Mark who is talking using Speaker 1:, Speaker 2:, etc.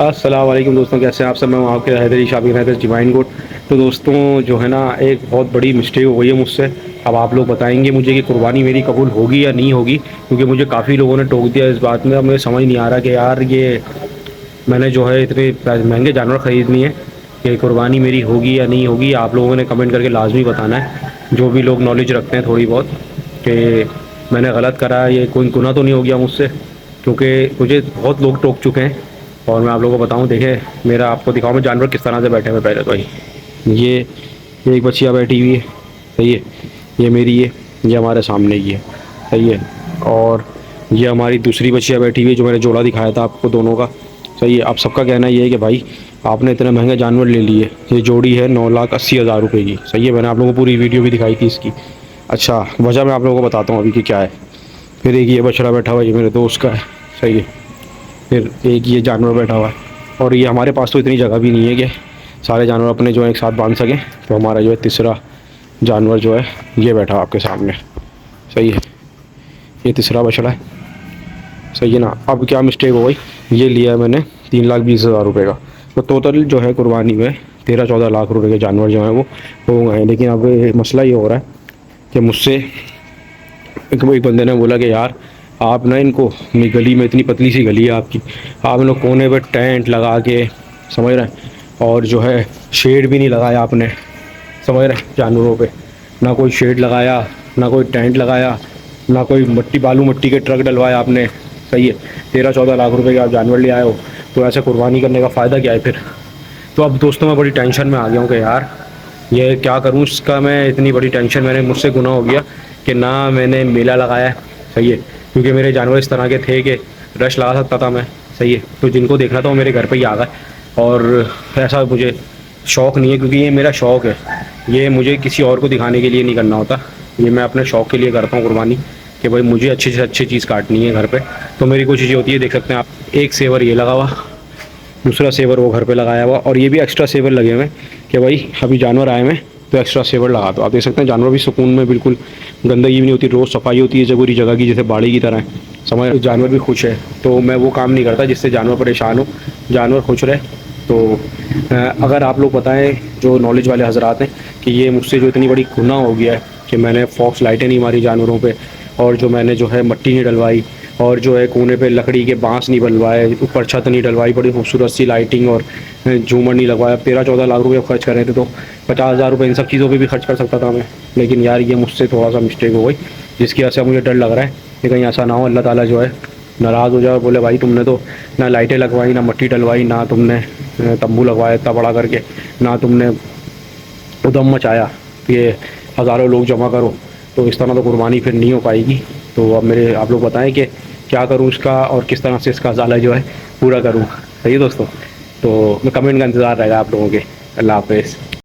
Speaker 1: अस्सलाम वालेकुम दोस्तों, कैसे हैं आप सब। मैं हूं आपके हैदरी शाबिर हैदर डिवाइन गोट। तो दोस्तों जो है ना, एक बहुत बड़ी मिस्टेक हो गई है मुझसे। अब आप लोग बताएंगे मुझे कि कुर्बानी मेरी कबूल होगी या नहीं होगी, क्योंकि मुझे काफ़ी लोगों ने टोक दिया इस बात में। अब मुझे समझ नहीं आ रहा कि यार ये मैंने जो है इतने महंगे जानवर ख़रीदनी है कि कुर्बानी मेरी होगी या नहीं होगी। आप लोगों ने कमेंट करके लाजमी बताना है, जो भी लोग नॉलेज रखते हैं थोड़ी बहुत, कि मैंने गलत करा है, ये कोई गुनाह तो नहीं हो गया मुझसे, क्योंकि मुझे बहुत लोग टोक चुके हैं। और मैं आप लोगों को बताऊं, देखें मेरा, आपको दिखाऊं मैं जानवर किस तरह से बैठे हुए। पहले तो ये एक बच्चियाँ बैठी हुई है, सही है। ये मेरी है, ये हमारे सामने ही है, सही है। और ये हमारी दूसरी बच्चियाँ बैठी हुई है, जो मैंने जोड़ा दिखाया था आपको दोनों का, सही है। अब सबका कहना ये है कि भाई आपने इतने महंगे जानवर ले लिए, ये जोड़ी है 9,80,000 रुपये की, सही है। मैंने आप लोगों को पूरी वीडियो भी दिखाई थी इसकी। अच्छा, वजह मैं आप लोगों को बताता हूँ अभी कि क्या है। फिर एक ये बछड़ा बैठा हुआ है, ये मेरे दोस्त का है, सही है। फिर एक ये जानवर बैठा हुआ है, और ये हमारे पास तो इतनी जगह भी नहीं है कि सारे जानवर अपने जो है एक साथ बांध सकें। तो हमारा जो है तीसरा जानवर जो है ये बैठा आपके सामने, सही है। ये तीसरा बछड़ा है, सही है ना। अब क्या मिस्टेक हो गई, ये लिया है मैंने 3,20,000 रुपये का। तो टोटल जो है कुर्बानी में 13-14 लाख रुपए के जानवर जो हैं वो हो गए हैं। लेकिन अब मसला ये हो रहा है कि मुझसे एक बंदे ने बोला कि यार आप ना इनको, मेरी गली में इतनी पतली सी गली है आपकी, आप इन लोग कोने पे टेंट लगा के, समझ रहे हैं, और जो है शेड भी नहीं लगाया आपने, समझ रहे हैं, जानवरों पे ना कोई शेड लगाया, ना कोई टेंट लगाया, ना कोई मट्टी बालू मट्टी के ट्रक डलवाया आपने, सही है। 13-14 लाख रुपए के आप जानवर ले आए हो, तो ऐसे कुर्बानी करने का फ़ायदा क्या है फिर। तो अब दोस्तों मैं बड़ी टेंशन में आ गया हूँ कि यार ये क्या करूँ इसका। मैं इतनी बड़ी टेंशन, मैंने मुझसे गुनाह हो गया कि ना मैंने मेला लगाया है, सही है। क्योंकि मेरे जानवर इस तरह के थे कि रश लगा सकता था मैं, सही है। तो जिनको देखना था वो मेरे घर पे ही आ गए। और ऐसा मुझे शौक़ नहीं है, क्योंकि ये मेरा शौक़ है, ये मुझे किसी और को दिखाने के लिए नहीं करना होता। ये मैं अपने शौक़ के लिए करता हूँ कुर्बानी, कि भाई मुझे अच्छी से अच्छी चीज़ काटनी है घर पे। तो मेरी कोशिश ये होती है, देख सकते हैं आप, एक सेवर ये लगा हुआ, दूसरा सेवर वो घर पे लगाया हुआ, और ये भी एक्स्ट्रा सेवर लगे हुए हैं कि भाई अभी जानवर आए हुए तो एक्स्ट्रा सेवर लगा दो। आप देख सकते हैं जानवर भी सुकून में, बिल्कुल गंदगी भी नहीं होती, रोज़ सफाई होती है पूरी जगह की, जैसे बाड़ी की तरह है, समझ। जानवर भी खुश है। तो मैं वो काम नहीं करता जिससे जानवर परेशान हो, जानवर खुश रहे। तो अगर आप लोग बताएं, जो नॉलेज वाले हजरात हैं, कि ये मुझसे जो इतनी बड़ी गुनाह हो गया है कि मैंने फॉक्स लाइटें नहीं मारी जानवरों पे, और जो मैंने जो है मट्टी नहीं डलवाई, और जो है कोने पे लकड़ी के बांस नहीं बनवाए, ऊपर छत नहीं डलवाई, बड़ी खूबसूरत सी लाइटिंग और झूमर नहीं लगवाया। 13-14 लाख रुपये खर्च कर रहे थे, तो 50,000 रुपये इन सब चीज़ों पे भी खर्च कर सकता था मैं। लेकिन यार ये मुझसे थोड़ा सा मिस्टेक हो गई, जिसकी वजह से मुझे डर लग रहा है कि कहीं ऐसा ना हो अल्लाह ताला जो है नाराज़ हो जाए, बोले भाई तुमने तो ना लाइटें लगवाई, ना मट्टी डलवाई, ना तुमने तंबू लगवाया इतना बड़ा करके, ना तुमने उदम मचाया ये हज़ारों लोग जमा करो। तो इस तरह तो कुर्बानी फिर नहीं हो पाएगी। तो अब मेरे, आप लोग बताएं कि क्या करूं इसका, और किस तरह से इसका ज़ाला जो है पूरा करूं। सही है दोस्तों, तो मैं कमेंट का इंतज़ार रहेगा आप लोगों के। अल्लाह हाफ़िज़।